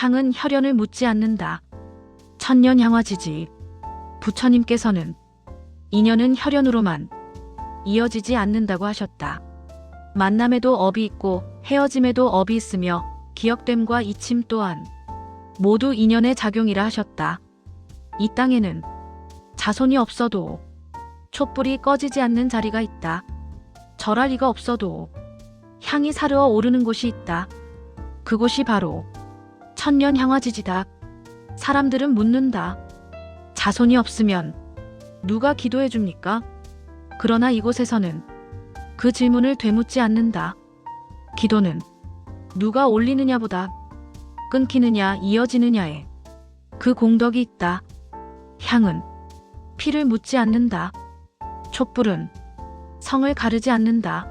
향은 혈연을 묻지 않는다. 천년향화지지. 부처님께서는 인연은 혈연으로만 이어지지 않는다고 하셨다. 만남에도 업이 있고 헤어짐에도 업이 있으며 기억됨과 잊힘 또한 모두 인연의 작용이라 하셨다. 이 땅에는 자손이 없어도 촛불이 꺼지지 않는 자리가 있다. 절할 리가 없어도 향이 사르어 오르는 곳이 있다. 그곳이 바로 천년향화지지다. 사람들은 묻는다. 자손이 없으면 누가 기도해 줍니까? 그러나 이곳에서는 그 질문을 되묻지 않는다. 기도는 누가 올리느냐보다 끊기느냐 이어지느냐에 그 공덕이 있다. 향은 피를 묻지 않는다. 촛불은 성을 가르지 않는다.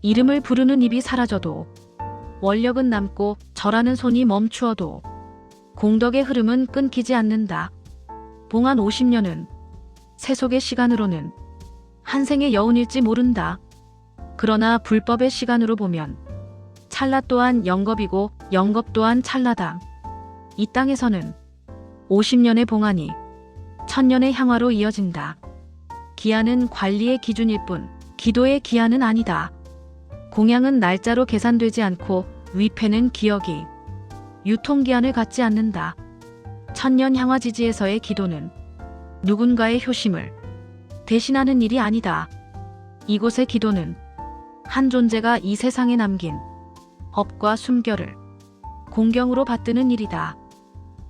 이름을 부르는 입이 사라져도 원력은 남고 절하는 손이 멈추어도 공덕의 흐름은 끊기지 않는다. 봉한 50년은 세속의 시간으로는 한 생의 여운일지 모른다. 그러나 불법의 시간으로 보면 찰나 또한 영겁이고 영겁 또한 찰나다. 이 땅에서는 50년의 봉안이 1000년의 향화로 이어진다. 기한은 관리의 기준일 뿐 기도의 기한은 아니다. 공양은 날짜로 계산되지 않고 위패는 기억이 유통기한을 갖지 않는다. 천년향화지지에서의 기도는 누군가의 효심을 대신하는 일이 아니다. 이곳의 기도는 한 존재가 이 세상에 남긴 업과 숨결을 공경으로 받드는 일이다.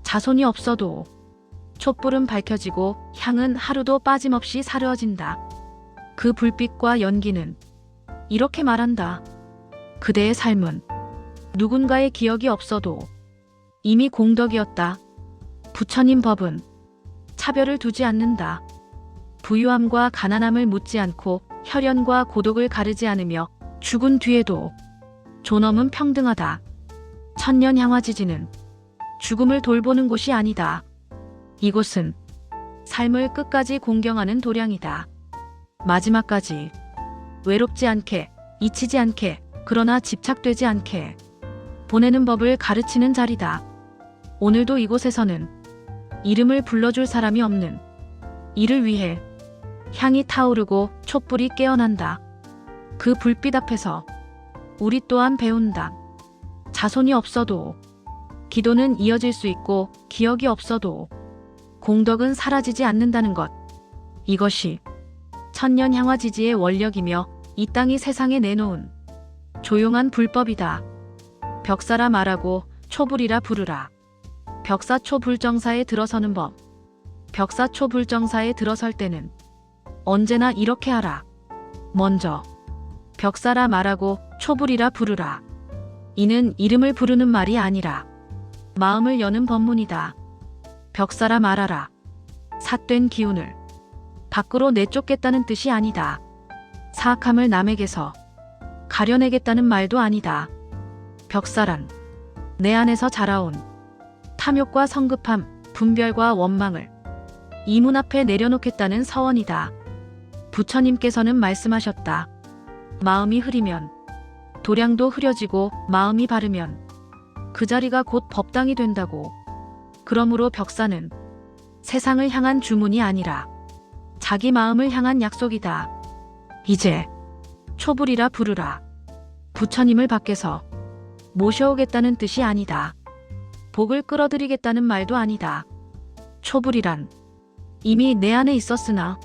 자손이 없어도 촛불은 밝혀지고 향은 하루도 빠짐없이 사르어진다. 그 불빛과 연기는 이렇게 말한다. 그대의 삶은 누군가의 기억이 없어도 이미 공덕이었다. 부처님 법은 차별을 두지 않는다. 부유함과 가난함을 묻지 않고 혈연과 고독을 가르지 않으며 죽은 뒤에도 존엄은 평등하다. 천년향화지지는 죽음을 돌보는 곳이 아니다. 이곳은 삶을 끝까지 공경하는 도량이다. 마지막까지 외롭지 않게, 잊히지 않게, 그러나 집착되지 않게 보내는 법을 가르치는 자리다. 오늘도 이곳에서는 이름을 불러줄 사람이 없는 이를 위해 향이 타오르고 촛불이 깨어난다. 그 불빛 앞에서 우리 또한 배운다. 자손이 없어도 기도는 이어질 수 있고 기억이 없어도 공덕은 사라지지 않는다는 것. 이것이 천년향화지지의 원력이며 이 땅이 세상에 내놓은 조용한 불법이다. 벽사라 말하고 초불이라 부르라. 벽사초불정사에 들어서는 법. 벽사초불정사에 들어설 때는 언제나 이렇게 하라. 먼저 벽사라 말하고 초불이라 부르라. 이는 이름을 부르는 말이 아니라 마음을 여는 법문이다. 벽사라 말하라. 삿된 기운을 밖으로 내쫓겠다는 뜻이 아니다. 사악함을 남에게서 가려내겠다는 말도 아니다. 벽사란 내 안에서 자라온 탐욕과 성급함, 분별과 원망을 이 문 앞에 내려놓겠다는 서원이다. 부처님께서는 말씀하셨다. 마음이 흐리면 도량도 흐려지고 마음이 바르면 그 자리가 곧 법당이 된다고. 그러므로 벽사는 세상을 향한 주문이 아니라 자기 마음을 향한 약속이다. 이제 초불이라 부르라. 부처님을 밖에서 모셔오겠다는 뜻이 아니다. 복을 끌어들이겠다는 말도 아니다. 초불이란 이미 내 안에 있었으나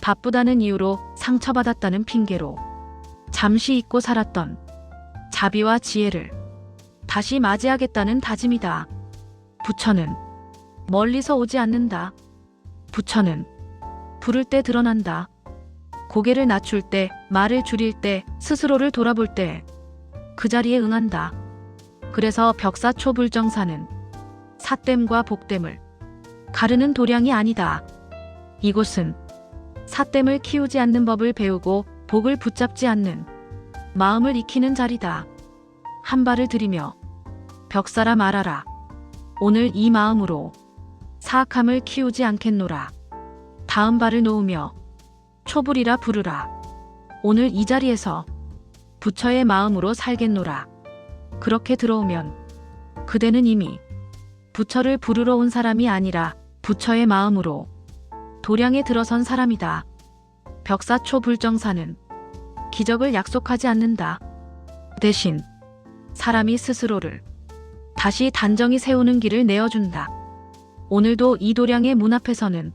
바쁘다는 이유로 상처받았다는 핑계로 잠시 잊고 살았던 자비와 지혜를 다시 맞이하겠다는 다짐이다. 부처는 멀리서 오지 않는다. 부처는 부를 때 드러난다. 고개를 낮출 때, 말을 줄일 때, 스스로를 돌아볼 때 그 자리에 응한다. 그래서 벽사초불정사는 삿됨과 복됨을 가르는 도량이 아니다. 이곳은 삿됨을 키우지 않는 법을 배우고 복을 붙잡지 않는 마음을 익히는 자리다. 한 발을 들이며 벽사라 말하라. 오늘 이 마음으로 사악함을 키우지 않겠노라. 다음 발을 놓으며 초불이라 부르라. 오늘 이 자리에서 부처의 마음으로 살겠노라. 그렇게 들어오면 그대는 이미 부처를 부르러 온 사람이 아니라 부처의 마음으로 도량에 들어선 사람이다. 벽사초 불정사는 기적을 약속하지 않는다. 대신 사람이 스스로를 다시 단정히 세우는 길을 내어준다. 오늘도 이 도량의 문 앞에서는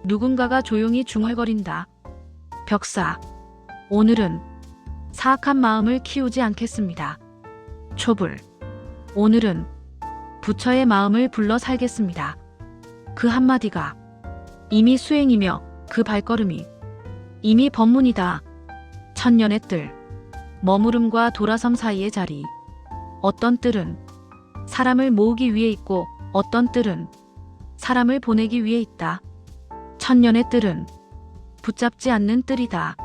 누군가가 조용히 중얼거린다. 벽사, 오늘은 사악한 마음을 키우지 않겠습니다. 초불, 오늘은 부처의 마음을 불러 살겠습니다. 그 한마디가 이미 수행이며 그 발걸음이 이미 법문이다. 천년의 뜰, 머무름과 돌아섬 사이의 자리. 어떤 뜰은 사람을 모으기 위해 있고 어떤 뜰은 사람을 보내기 위해 있다. 천년의 뜰은 붙잡지 않는 뜰이다.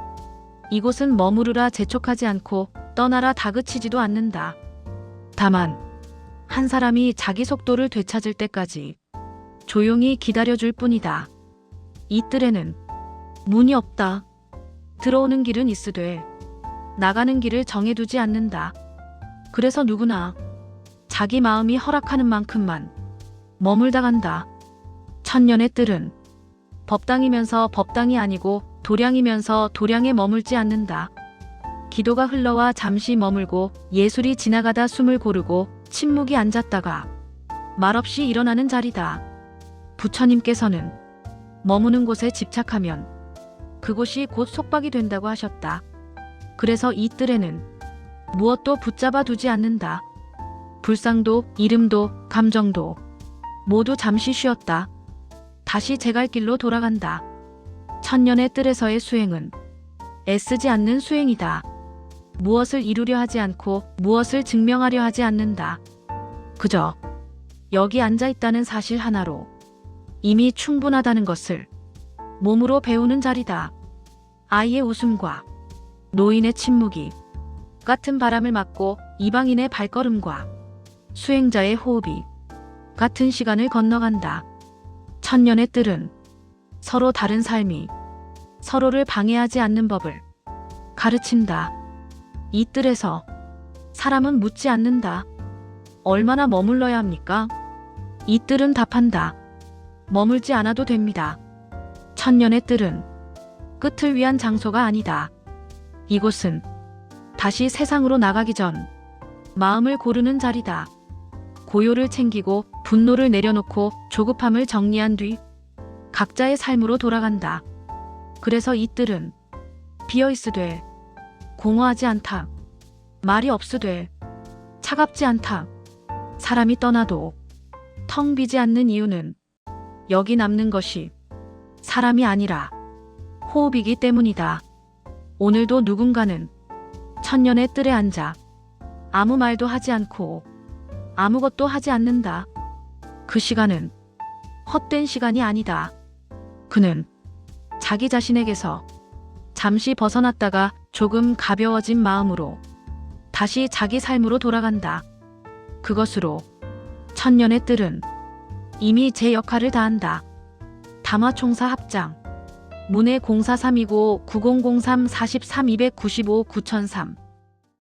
이곳은 머무르라 재촉하지 않고 떠나라 다그치지도 않는다. 다만 한 사람이 자기 속도를 되찾을 때까지 조용히 기다려줄 뿐이다. 이 뜰에는 문이 없다. 들어오는 길은 있으되 나가는 길을 정해두지 않는다. 그래서 누구나 자기 마음이 허락하는 만큼만 머물다 간다. 천년의 뜰은 법당이면서 법당이 아니고 도량이면서 도량에 머물지 않는다. 기도가 흘러와 잠시 머물고 예술이 지나가다 숨을 고르고 침묵이 앉았다가 말없이 일어나는 자리다. 부처님께서는 머무는 곳에 집착하면 그곳이 곧 속박이 된다고 하셨다. 그래서 이 뜰에는 무엇도 붙잡아 두지 않는다. 불상도 이름도 감정도 모두 잠시 쉬었다. 다시 제갈 길로 돌아간다. 천년의 뜰에서의 수행은 애쓰지 않는 수행이다. 무엇을 이루려 하지 않고 무엇을 증명하려 하지 않는다. 그저 여기 앉아 있다는 사실 하나로 이미 충분하다는 것을 몸으로 배우는 자리다. 아이의 웃음과 노인의 침묵이 같은 바람을 맞고 이방인의 발걸음과 수행자의 호흡이 같은 시간을 건너간다. 천년의 뜰은 서로 다른 삶이 서로를 방해하지 않는 법을 가르친다. 이 뜰에서 사람은 묻지 않는다. 얼마나 머물러야 합니까? 이 뜰은 답한다. 머물지 않아도 됩니다. 천년의 뜰은 끝을 위한 장소가 아니다. 이곳은 다시 세상으로 나가기 전 마음을 고르는 자리다. 고요를 챙기고 분노를 내려놓고 조급함을 정리한 뒤 각자의 삶으로 돌아간다. 그래서 이 뜰은 비어있으되 공허하지 않다. 말이 없으되 차갑지 않다. 사람이 떠나도 텅 비지 않는 이유는 여기 남는 것이 사람이 아니라 호흡이기 때문이다. 오늘도 누군가는 천년의 뜰에 앉아 아무 말도 하지 않고 아무것도 하지 않는다. 그 시간은 헛된 시간이 아니다. 그는 자기 자신에게서 잠시 벗어났다가 조금 가벼워진 마음으로 다시 자기 삶으로 돌아간다. 그것으로 천년의 뜰은 이미 제 역할을 다한다. 담화총사 합장 문해 043259 9003 43 295 9003